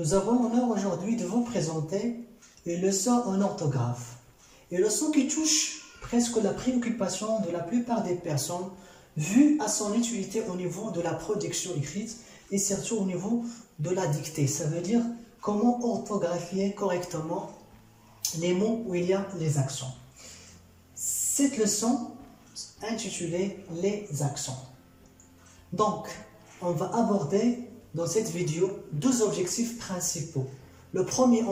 nous avons l'honneur aujourd'hui de vous présenter une leçon en orthographe. Une leçon qui touche presque la préoccupation de la plupart des personnes, vu à son utilité au niveau de la production écrite et surtout au niveau de la dictée. Ça veut dire comment orthographier correctement les mots où il y a les accents. Cette leçon intitulée « Les accents ». Donc, on va aborder dans cette vidéo deux objectifs principaux. Le premier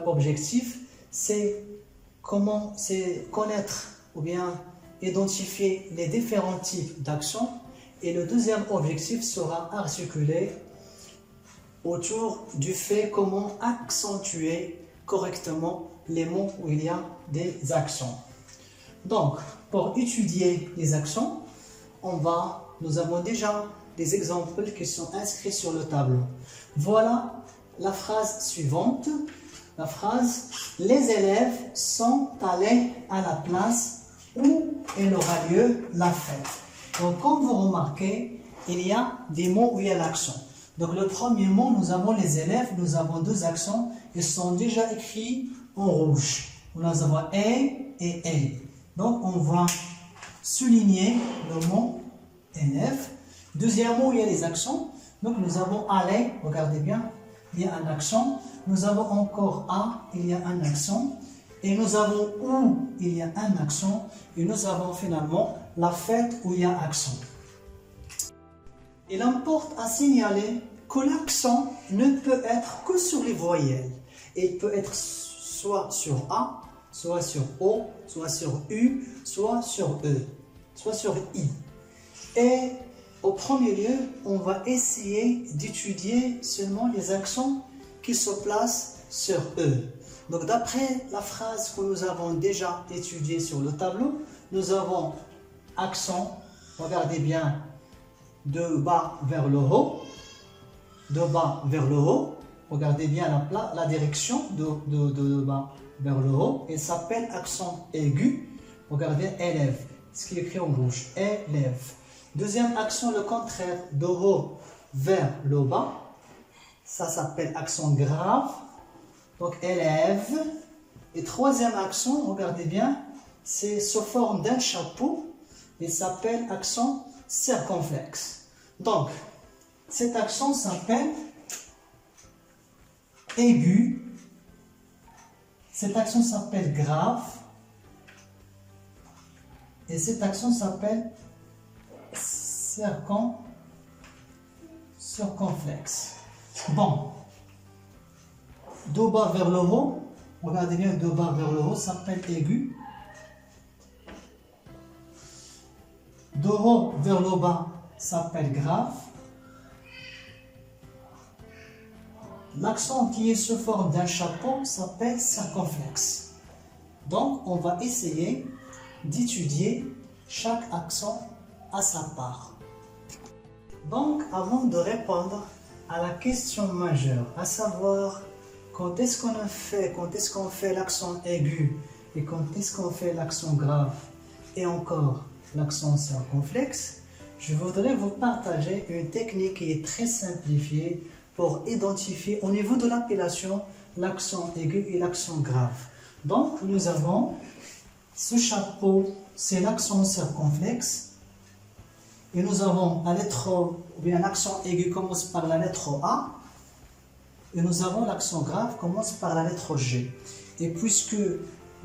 objectif, c'est connaître ou bien identifier les différents types d'accents. Et le deuxième objectif sera articulé autour du fait comment accentuer correctement les mots où il y a des accents. Donc, pour étudier les accents, nous avons déjà des exemples qui sont inscrits sur le tableau. Voilà la phrase suivante. La phrase « Les élèves sont allés à la place où il aura lieu la fête ». Donc, comme vous remarquez, il y a des mots où il y a l'accent. Donc, le premier mot, nous avons les élèves, nous avons deux accents. Ils sont déjà écrits en rouge. Nous avons « et » et « et ». Donc, on va souligner le mot « élève ». Deuxième mot, il y a les accents. Donc, nous avons « aller », regardez bien, il y a un accent. Nous avons encore « à », il y a un accent. Et nous avons « où », il y a un accent. Et nous avons finalement la fête où il y a accent. Il importe à signaler que l'accent ne peut être que sur les voyelles. Il peut être soit sur A, soit sur O, soit sur U, soit sur E, soit sur I. Et au premier lieu, on va essayer d'étudier seulement les accents qui se placent sur E. Donc d'après la phrase que nous avons déjà étudiée sur le tableau, nous avons accent, regardez bien, de bas vers le haut, de bas vers le haut, regardez bien la direction de bas vers le haut, il s'appelle accent aigu, regardez élève, ce qui est écrit en rouge, élève. Deuxième accent, le contraire, de haut vers le bas, ça s'appelle accent grave, donc élève. Et troisième accent, regardez bien, c'est sous forme d'un chapeau, il s'appelle accent circonflexe. Donc, cet accent s'appelle aigu, cet accent s'appelle grave, et cet accent s'appelle circonflexe. Bon, de bas vers le haut, regardez bien, de bas vers le haut s'appelle aigu. De haut vers le bas s'appelle grave. L'accent qui est sous forme d'un chapeau s'appelle circonflexe. Donc, on va essayer d'étudier chaque accent à sa part. Donc, avant de répondre à la question majeure, à savoir quand est-ce qu'on fait l'accent aigu et quand est-ce qu'on fait l'accent grave et encore l'accent circonflexe, je voudrais vous partager une technique qui est très simplifiée pour identifier au niveau de l'appellation l'accent aigu et l'accent grave. Donc, nous avons ce chapeau, c'est l'accent circonflexe. Et nous avons la lettre, ou bien l'accent aigu commence par la lettre A. Et nous avons l'accent grave commence par la lettre G. Et puisque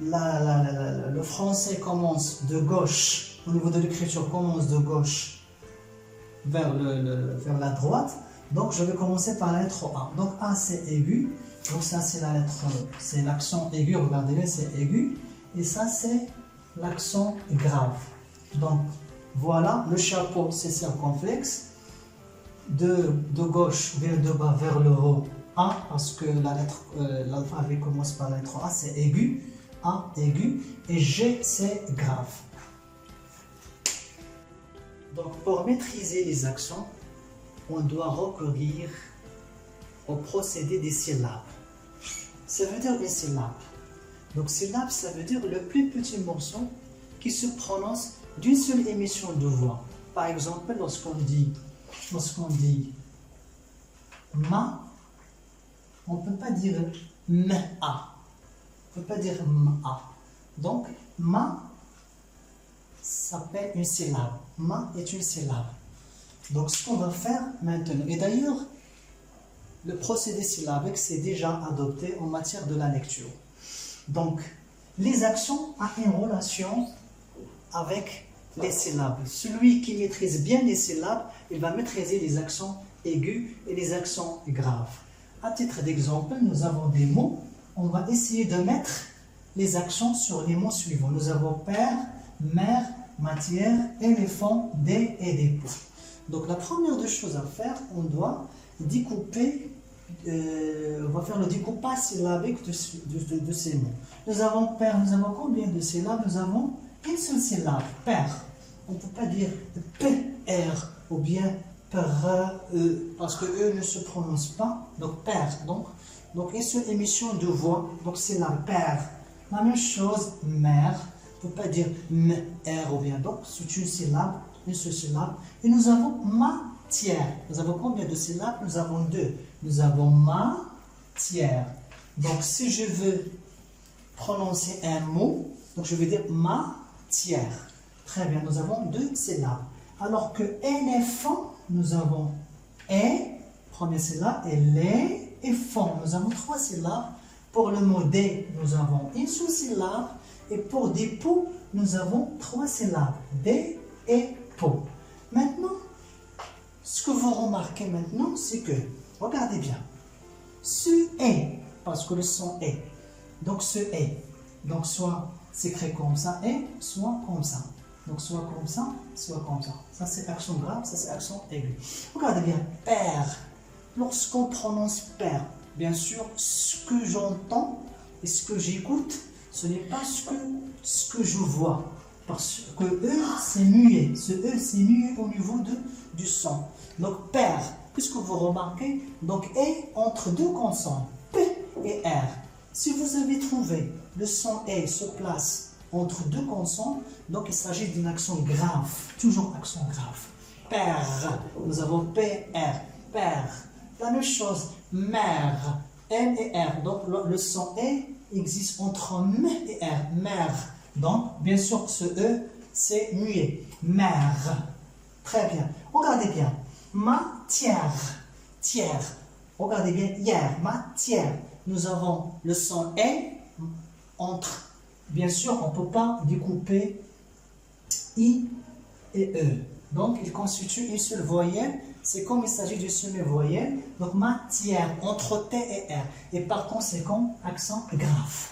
le français commence de gauche, au niveau de l'écriture commence de gauche vers la droite, donc je vais commencer par la lettre A. Donc A c'est aigu, donc ça c'est l'accent aigu, regardez bien c'est aigu. Et ça c'est l'accent grave. Donc voilà, le chapeau c'est circonflexe, de gauche vers de bas vers le haut, A, parce que l'alphabet commence par la lettre A, c'est aigu, A aigu, et G c'est grave. Donc pour maîtriser les accents, on doit recourir au procédé des syllabes. Ça veut dire une syllabe. Donc syllabe, ça veut dire le plus petit morceau qui se prononce d'une seule émission de voix. Par exemple, lorsqu'on dit ma, on ne peut pas dire ma. On ne peut pas dire ma. Donc, ma s'appelle une syllabe. Ma est une syllabe. Donc, ce qu'on va faire maintenant, et d'ailleurs, le procédé syllabique c'est déjà adopté en matière de la lecture. Donc, les accents ont une relation avec les syllabes. Celui qui maîtrise bien les syllabes, il va maîtriser les accents aigus et les accents graves. À titre d'exemple, nous avons des mots. On va essayer de mettre les accents sur les mots suivants. Nous avons père, mère, matière, éléphant, dé et dépôt. Donc la première des choses à faire, on doit découper, on va faire le découpage syllabique de ces mots. Nous avons père, nous avons combien de syllabes? Nous avons une seule syllabe, père. On ne peut pas dire PR ou bien père, parce que eux ne se prononcent pas. Donc père, donc une seule émission de voix, donc c'est la père. La même chose, mère, on ne peut pas dire mère ou bien, donc c'est une syllabe, une seule syllabe. Et nous avons matière. Nous avons combien de syllabes? Nous avons deux. Nous avons matière. Donc si je veux prononcer un mot, donc je vais dire matière. Très bien, nous avons deux syllabes. Alors que éléphant, nous avons première syllabe, et les et fond. Nous avons trois syllabes. Pour le mot dé, nous avons une seule syllabe. Et pour dépôt, nous avons trois syllabes. Dé et pot. Maintenant, ce que vous remarquez maintenant, c'est que, regardez bien, ce est, parce que le son est, donc ce est, donc soit s'écrit comme ça, et soit comme ça. Donc soit comme ça, soit comme ça. Ça c'est accent grave, ça c'est accent aigu. Regardez bien, père. Lorsqu'on prononce père, bien sûr, ce que j'entends et ce que j'écoute, ce n'est pas ce que je vois. Parce que E, c'est muet. Ce E, c'est muet au niveau du son. Donc, père, puisque vous remarquez, donc E entre deux consonnes, P et R. Si vous avez trouvé le son E se place entre deux consonnes, donc il s'agit d'un accent grave. Toujours accent grave. Père, nous avons P, R, père. La même chose, mère, M et R. Donc, le son E existe entre M et R, mère. Donc, bien sûr, ce E, c'est muet. Mère. Très bien. Regardez bien. Matière. Tiers. Regardez bien. Hier. Matière. Nous avons le son E entre. Bien sûr, on ne peut pas découper I et E. Donc, il constitue une seule voyelle. C'est comme il s'agit d'une seule voyelle. Donc, matière entre T et R. Et par conséquent, accent grave.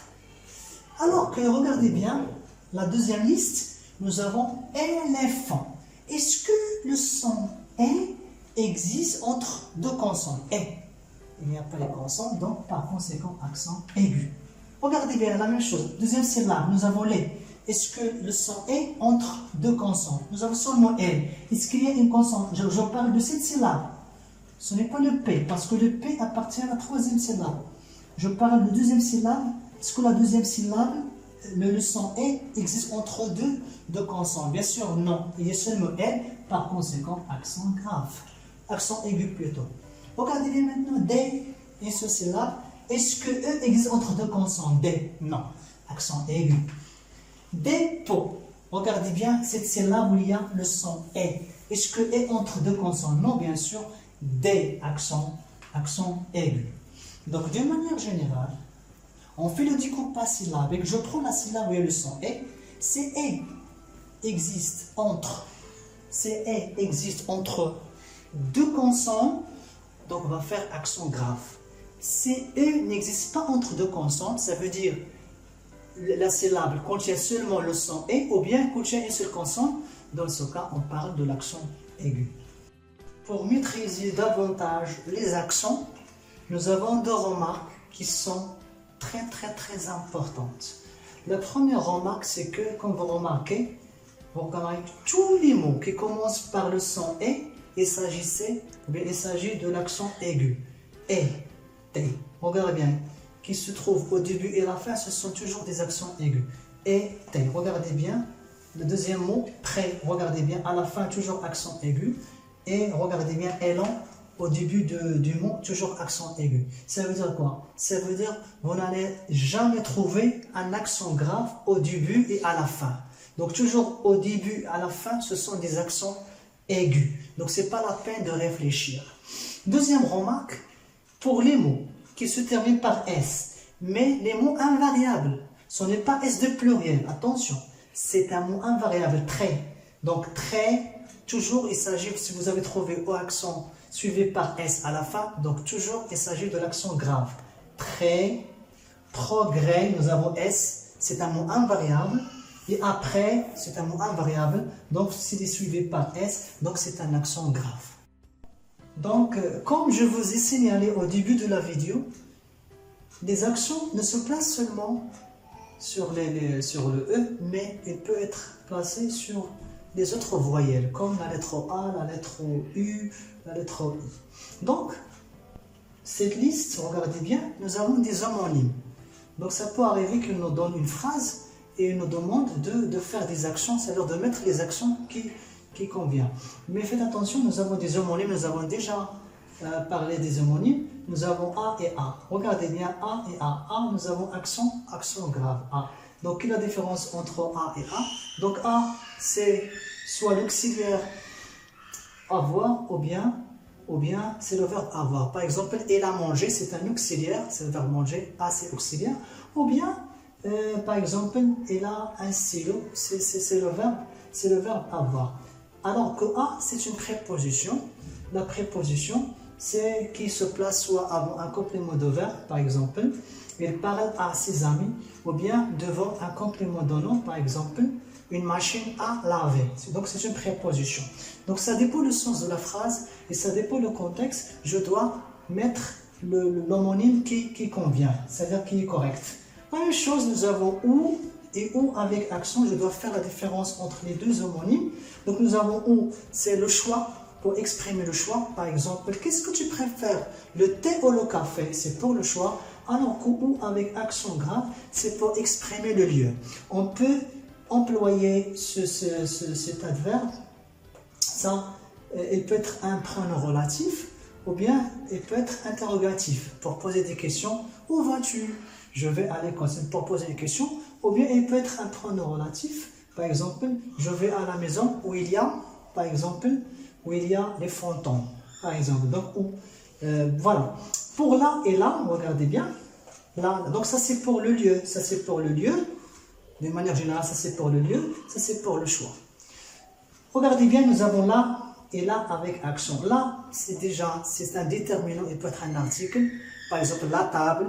Alors que, regardez bien, la deuxième liste, nous avons éléphant. Est-ce que le son E existe entre deux consonnes? E. Il n'y a pas les consonnes, donc par conséquent, accent aigu. Regardez bien la même chose. Deuxième syllabe, nous avons les. Est-ce que le son est entre deux consonnes? Nous avons seulement L. Est-ce qu'il y a une consonne? Je parle de cette syllabe. Ce n'est pas le P, parce que le P appartient à la troisième syllabe. Je parle de deuxième syllabe. Est-ce que la deuxième syllabe, le son E, existe entre deux consonnes? Bien sûr, non. Il y a seulement L, par conséquent, accent grave. Accent aigu plutôt. Regardez bien maintenant D, une seule syllabe. Est-ce que E existe entre deux consonnes? D, non. Accent aigu. Dépôt. Regardez bien cette syllabe où il y a le son E. Est-ce que E entre deux consonnes? Non, bien sûr. D, accent aigu. Donc, d'une manière générale, on fait le découpage syllabique. Je prends la syllabe où il y a le son E. C'est E existe entre deux consonnes. Donc, on va faire accent grave. CE n'existe pas entre deux consonnes, ça veut dire la syllabe contient seulement le son E ou bien contient une seule consonne. Dans ce cas, on parle de l'accent aigu. Pour maîtriser davantage les accents, nous avons deux remarques qui sont très importantes. La première remarque, c'est que, comme vous remarquez, tous les mots qui commencent par le son E, il s'agit de l'accent aigu. E. T. Regardez bien, qui se trouve au début et la fin, ce sont toujours des accents aigus. Et T. Regardez bien, le deuxième mot, près. Regardez bien, à la fin, toujours accent aigu. Et regardez bien, élan, au début du mot, toujours accent aigu. Ça veut dire quoi? Ça veut dire vous n'allez jamais trouver un accent grave au début et à la fin. Donc toujours au début et à la fin, ce sont des accents aigus. Donc ce n'est pas la peine de réfléchir. Deuxième remarque, pour les mots qui se terminent par S, mais les mots invariables, ce n'est pas S de pluriel, attention, c'est un mot invariable, très. Donc très, toujours il s'agit, si vous avez trouvé O accent suivi par S à la fin, donc toujours il s'agit de l'accent grave. Très, progrès, nous avons S, c'est un mot invariable. Et après, c'est un mot invariable, donc s'il est suivi par S, donc c'est un accent grave. Donc, comme je vous ai signalé au début de la vidéo, les accents ne se placent seulement sur le E, mais il peut être placé sur les autres voyelles, comme la lettre A, la lettre U, la lettre I. Donc, cette liste, regardez bien, nous avons des homonymes. Donc, ça peut arriver qu'il nous donne une phrase et il nous demande de faire des actions, c'est-à-dire de mettre les actions qui conviennent. Mais faites attention, nous avons des homonymes, nous avons déjà parlé des homonymes, nous avons A et A. Regardez bien A et A. A, nous avons accent grave, A. Donc, quelle est la différence entre A et A? Donc, A, c'est soit l'auxiliaire avoir ou bien c'est le verbe avoir. Par exemple, elle a mangé, c'est un auxiliaire, c'est le verbe manger, A c'est auxiliaire. Ou bien, par exemple, elle a un stylo, c'est le verbe avoir. Alors que A, c'est une préposition. La préposition, c'est qui se place soit avant un complément de verbe, par exemple, il parle à ses amis, ou bien devant un complément de nom, par exemple, une machine à laver. Donc c'est une préposition. Donc ça dépend le sens de la phrase et ça dépend le contexte. Je dois mettre l'homonyme qui convient, c'est-à-dire qui est correct. La même chose, nous avons ou et ou avec accent. Je dois faire la différence entre les deux homonymes. Donc nous avons ou, c'est le choix pour exprimer le choix. Par exemple, qu'est-ce que tu préfères, le thé ou le café? C'est pour le choix. Alors que ou avec accent grave, c'est pour exprimer le lieu. On peut employer cet adverbe, ça, il peut être un pronom relatif ou bien il peut être interrogatif pour poser des questions. Où vas-tu? Je vais à l'école, c'est pour poser des questions. Ou bien il peut être un pronom relatif, par exemple, je vais à la maison où il y a, par exemple, où il y a les frontons, par exemple. Donc, où, voilà. Pour là et là, regardez bien. Là, donc ça c'est pour le lieu, ça c'est pour le lieu. De manière générale, ça c'est pour le lieu, ça c'est pour le choix. Regardez bien, nous avons là et là avec accent. Là, c'est un déterminant, il peut être un article. Par exemple, la table,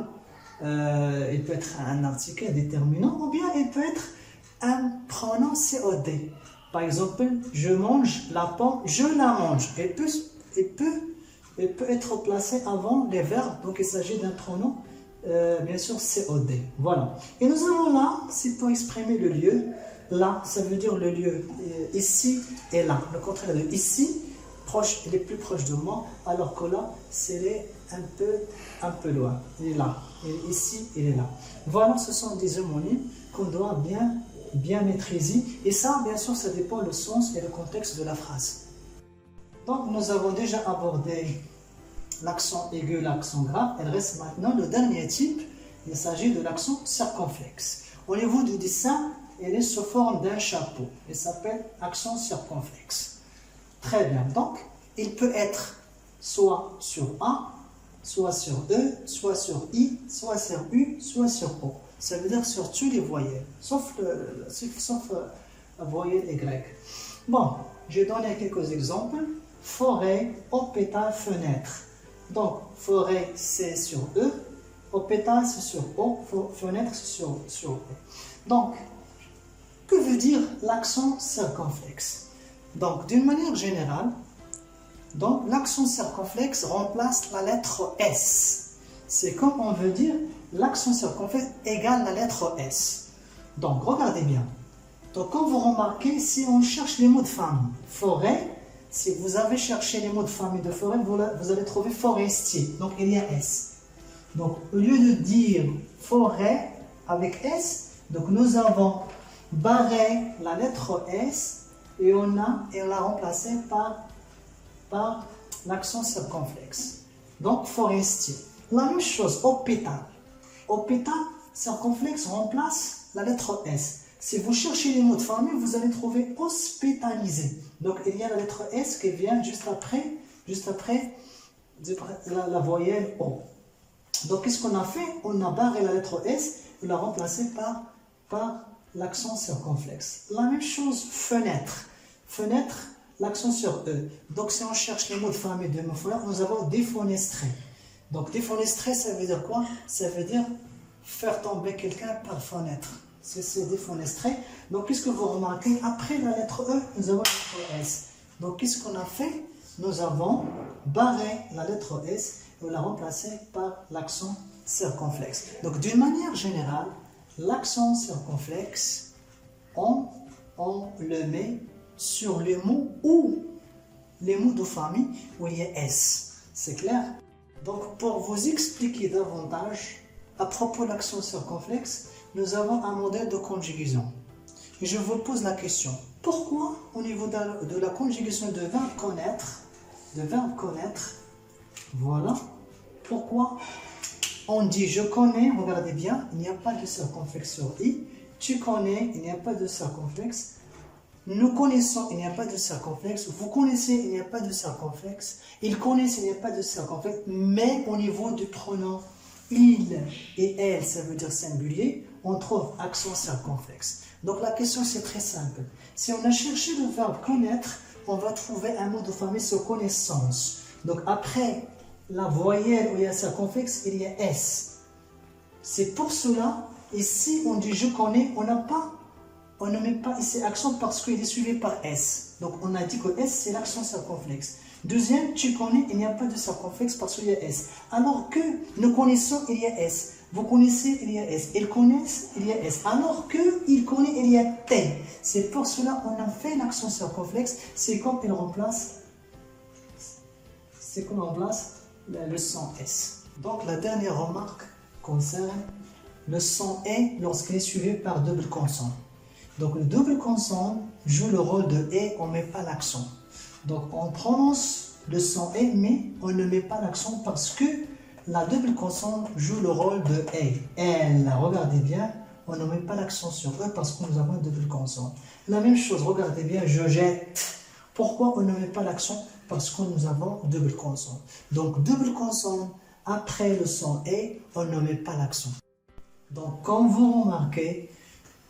il peut être un article, un déterminant, ou bien il peut être un pronom COD. Par exemple, je mange la pomme, je la mange. Il peut être placé avant les verbes, donc il s'agit d'un pronom, bien sûr, COD. Voilà. Et nous avons là, c'est pour exprimer le lieu. Là, ça veut dire le lieu ici et là. Le contraire de ici, proche, il est plus proche de moi, alors que là, c'est un peu loin. Il est là. Il est ici, il est là. Voilà, ce sont des homonymes qu'on doit bien maîtriser. Et ça, bien sûr, ça dépend le sens et le contexte de la phrase. Donc, nous avons déjà abordé l'accent aigu, l'accent grave. Il reste maintenant le dernier type. Il s'agit de l'accent circonflexe. Au niveau du dessin, il est sous forme d'un chapeau. Il s'appelle accent circonflexe. Très bien. Donc, il peut être soit sur A, soit sur E, soit sur I, soit sur U, soit sur O. Ça veut dire sur tous les voyelles, sauf la voyelle Y. Bon, j'ai donné quelques exemples. Forêt, hôpital, fenêtre. Donc, forêt, c'est sur E, hôpital, c'est sur O, fenêtre, c'est sur E. Donc, que veut dire l'accent circonflexe? Donc, d'une manière générale, l'accent circonflexe remplace la lettre S. C'est comme on veut dire l'accent circonflexe égale la lettre S. Donc, regardez bien. Donc, quand vous remarquez, si on cherche les mots de famille, forêt, si vous avez cherché les mots de famille de forêt, vous allez trouver forestier. Donc, il y a S. Donc, au lieu de dire forêt avec S, donc nous avons barré la lettre S et on l'a remplacé par l'accent circonflexe. Donc, forestier. La même chose, hôpital. Hôpital, circonflexe remplace la lettre S. Si vous cherchez les mots de famille, vous allez trouver hospitalisé. Donc, il y a la lettre S qui vient juste après la voyelle O. Donc, qu'est-ce qu'on a fait? On a barré la lettre S et l'a remplacée par l'accent circonflexe. La même chose, fenêtre. Fenêtre, l'accent sur E. Donc, si on cherche les mots de famille de mots phonèmes, nous avons défenestré. Donc, défenestré, ça veut dire quoi? Ça veut dire faire tomber quelqu'un par fenêtre. C'est défenestré. Donc, qu'est-ce que vous remarquez? Après la lettre E, nous avons la lettre S. Donc, qu'est-ce qu'on a fait? Nous avons barré la lettre S et on l'a remplacée par l'accent circonflexe. Donc, d'une manière générale, l'accent circonflexe, on le met sur les mots ou les mots de famille où il y a S. C'est clair? Donc, pour vous expliquer davantage à propos de l'accent circonflexe, nous avons un modèle de conjugaison. Et je vous pose la question, pourquoi au niveau de la conjugaison de verbe connaître, voilà, pourquoi on dit je connais, regardez bien, il n'y a pas de circonflexe sur I, tu connais, il n'y a pas de circonflexe, nous connaissons, il n'y a pas de circonflexe, vous connaissez, il n'y a pas de circonflexe, ils connaissent, il n'y a pas de circonflexe, mais au niveau du pronom il et elle, ça veut dire singulier, on trouve accent circonflexe. Donc la question c'est très simple. Si on a cherché le verbe connaître, on va trouver un mot de famille sur connaissance. Donc après la voyelle où il y a circonflexe, il y a S. C'est pour cela, ici on dit je connais, on ne met pas ici accent parce qu'il est suivi par S. Donc on a dit que S c'est l'accent circonflexe. Deuxième, tu connais, il n'y a pas de circonflexe parce qu'il y a S. Alors que nous connaissons, il y a S. Vous connaissez, il y a S. Ils connaissent, il y a S. Alors que il connaît, il y a T. C'est pour cela qu'on a fait l'accent circonflexe. C'est comme il remplace, le son S. Donc la dernière remarque concerne le son E lorsqu'il est suivi par double consonne. Donc le double consonne joue le rôle de E, on ne met pas l'accent. Donc on prononce le son E, mais on ne met pas l'accent parce que la double consonne joue le rôle de E. Elle, regardez bien, on ne met pas l'accent sur E parce que nous avons une double consonne. La même chose, regardez bien, je jette. Pourquoi on ne met pas l'accent? Parce que nous avons double consonne. Donc double consonne, après le son E, on ne met pas l'accent. Donc comme vous remarquez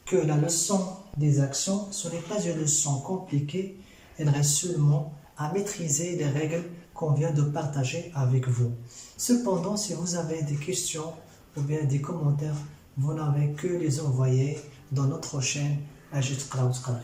que la leçon des accents, ce n'est pas une leçon compliquée, il reste seulement à maîtriser les règles qu'on vient de partager avec vous. Cependant, si vous avez des questions ou bien des commentaires, vous n'avez que les envoyer dans notre chaîne Ajit Qara Qari.